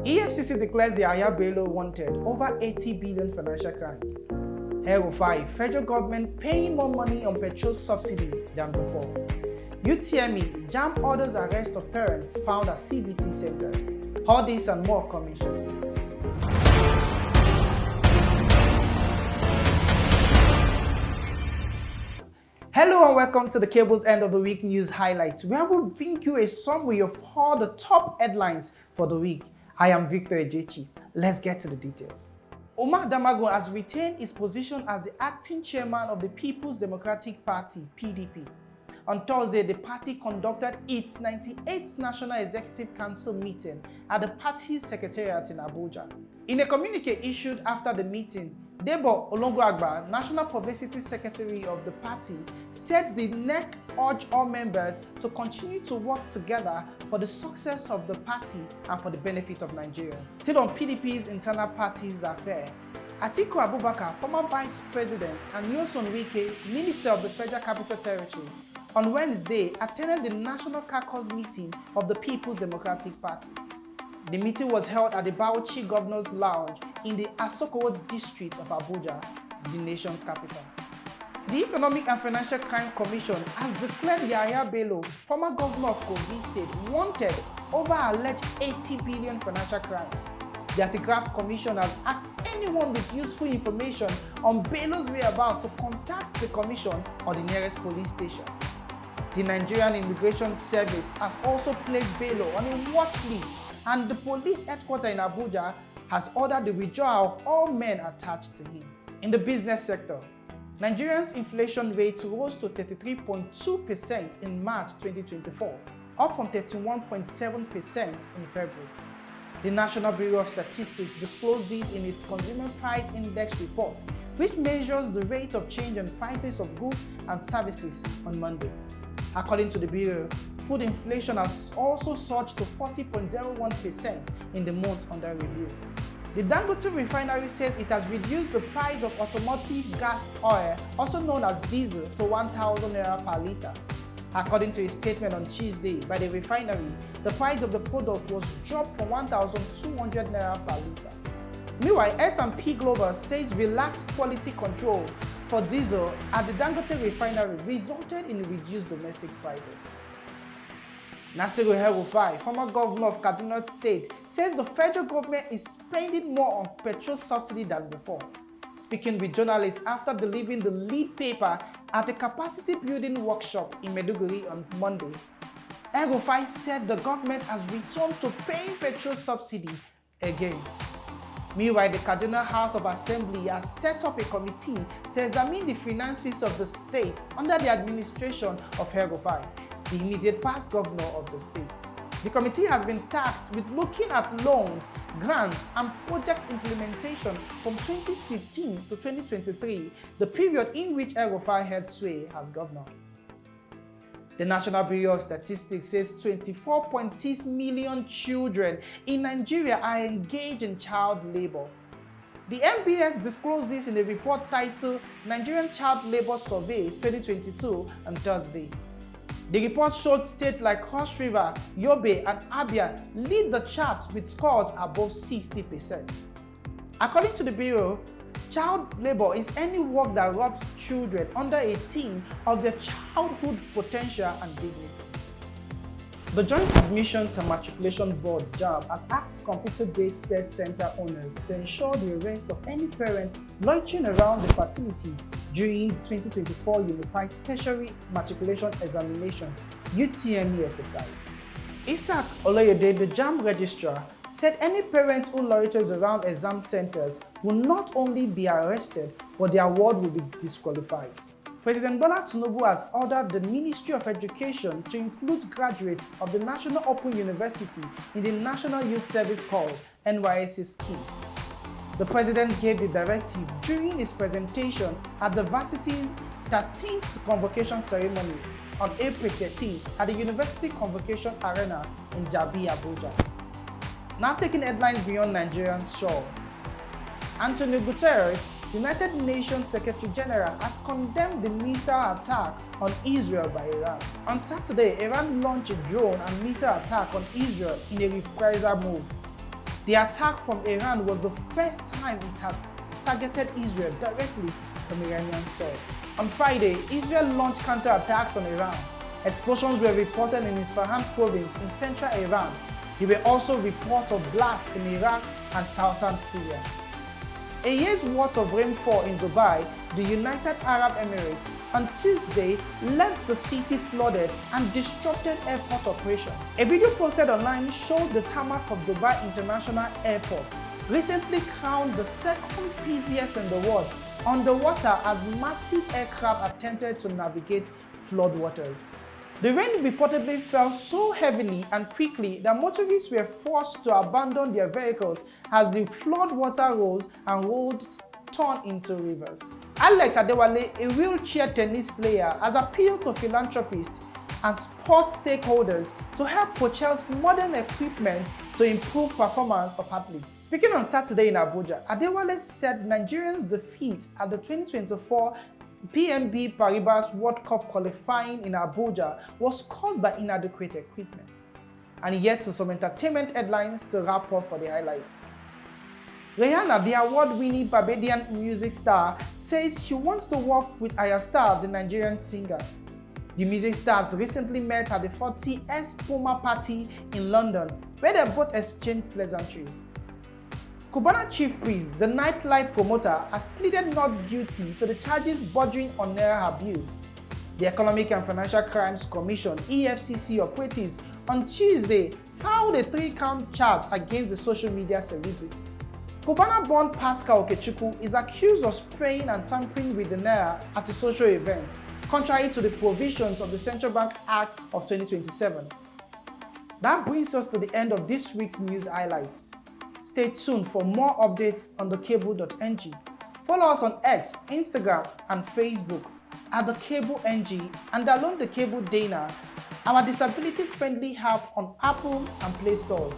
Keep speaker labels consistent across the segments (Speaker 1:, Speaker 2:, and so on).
Speaker 1: EFCC declares Yahaya Bello wanted over 80 billion financial crime. Hero 5, federal government paying more money on petrol subsidy than before. UTME, JAM orders arrest of parents found at CBT centers. All this and more coming shortly. Hello and welcome to the Cable's End of the Week News Highlights, where we'll bring you a summary of all the top headlines for the week. I am Victor Ejechi. Let's get to the details. Umar Damagum has retained his position as the acting chairman of the People's Democratic Party, PDP. On Thursday, the party conducted its 98th National Executive Council meeting at the party's secretariat in Abuja. In a communique issued after the meeting, Debo Olongoagba, National Publicity Secretary of the party, said the NEC urged all members to continue to work together for the success of the party and for the benefit of Nigeria. Still on PDP's internal party's affair, Atiku Abubakar, former Vice President, and Nyesom Wike, Minister of the Federal Capital Territory, on Wednesday attended the National Caucus meeting of the People's Democratic Party. The meeting was held at the Bauchi Governor's Lounge in the Asokoro district of Abuja, the nation's capital. The Economic and Financial Crime Commission has declared Yahaya Bello, former governor of Kogi State, wanted over alleged 80 billion financial crimes. The Anti-Graft Commission has asked anyone with useful information on Bello's whereabouts to contact the commission or the nearest police station. The Nigerian Immigration Service has also placed Bello on a watch list, and the police headquarters in Abuja has ordered the withdrawal of all men attached to him. In the business sector, Nigeria's inflation rate rose to 33.2% in March 2024, up from 31.7% in February. The National Bureau of Statistics disclosed this in its Consumer Price Index report, which measures the rate of change in prices of goods and services on Monday. According to the Bureau, food inflation has also surged to 40.01% in the month under review. The Dangote refinery says it has reduced the price of automotive gas oil, also known as diesel, to 1,000 naira per litre. According to a statement on Tuesday by the refinery, the price of the product was dropped from 1,200 naira per litre. Meanwhile, S&P Global says relaxed quality controls for diesel at the Dangote refinery resulted in reduced domestic prices. Nasiru El-Rufai, former governor of Kaduna State, says the federal government is spending more on petrol subsidy than before. Speaking with journalists after delivering the lead paper at a capacity building workshop in Maiduguri on Monday, El-Rufai said the government has returned to paying petrol subsidy again. Meanwhile, the Kaduna House of Assembly has set up a committee to examine the finances of the state under the administration of El-Rufai, the immediate past governor of the state. The committee has been tasked with looking at loans, grants, and project implementation from 2015 to 2023, the period in which El-Rufai held sway as governor. The National Bureau of Statistics says 24.6 million children in Nigeria are engaged in child labor. The NBS disclosed this in a report titled Nigerian Child Labor Survey 2022 on Thursday. The report showed states like Cross River, Yobe, and Abia lead the chart with scores above 60%. According to the Bureau, child labor is any work that robs children under 18 of their childhood potential and dignity. The Joint Admissions and Matriculation Board (JAMB) has asked computer-based test center owners to ensure the arrest of any parent loitering around the facilities during the 2024 Unified Tertiary Matriculation Examination (UTME) exercise. Isaac Oloyede, the JAMB registrar, said any parent who loiters around exam centers will not only be arrested, but their award will be disqualified. President Bola Tinubu has ordered the Ministry of Education to include graduates of the National Open University in the National Youth Service Corps (NYSC) scheme. The president gave the directive during his presentation at the varsity's 13th convocation ceremony on April 13 at the University Convocation Arena in Jabi, Abuja. Now taking headlines beyond Nigeria's shore. Antonio Guterres, United Nations Secretary General, has condemned the missile attack on Israel by Iran. On Saturday, Iran launched a drone and missile attack on Israel in a reprisal move. The attack from Iran was the first time it has targeted Israel directly from Iranian soil. On Friday, Israel launched counterattacks on Iran. Explosions were reported in Isfahan province in central Iran. There were also reports of blasts in Iraq and southern Syria. A year's worth of rainfall in Dubai, the United Arab Emirates, on Tuesday left the city flooded and disrupted airport operations. A video posted online showed the tarmac of Dubai International Airport, recently crowned the second busiest in the world, underwater as massive aircraft attempted to navigate floodwaters. The rain reportedly fell so heavily and quickly that motorists were forced to abandon their vehicles as the floodwater rose and roads turned into rivers. Alex Adewale, a wheelchair tennis player, has appealed to philanthropists and sports stakeholders to help purchase modern equipment to improve performance of athletes. Speaking on Saturday in Abuja, Adewale said Nigerians' defeat at the 2024 PNB Paribas World Cup qualifying in Abuja was caused by inadequate equipment. And yet to some entertainment headlines to wrap up for the highlight. Rihanna, the award-winning Barbadian music star, says she wants to work with Aya Star, the Nigerian singer. The music stars recently met at the 40th Puma party in London, where they both exchanged pleasantries. Cubana chief priest, the nightlife promoter, has pleaded not guilty to the charges bordering on naira abuse. The Economic and Financial Crimes Commission (EFCC) operatives on Tuesday filed a 3-count charge against the social media celebrity. Cubana-born Pascal Okechukwu is accused of spraying and tampering with the naira at a social event, contrary to the provisions of the Central Bank Act of 2027. That brings us to the end of this week's news highlights. Stay tuned for more updates on TheCable.ng. Follow us on X, Instagram, and Facebook at TheCableNG and download TheCable Dana, our disability-friendly app on Apple and Play stores.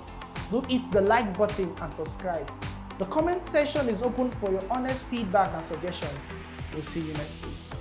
Speaker 1: Do hit the like button and subscribe. The comment section is open for your honest feedback and suggestions. We'll see you next week.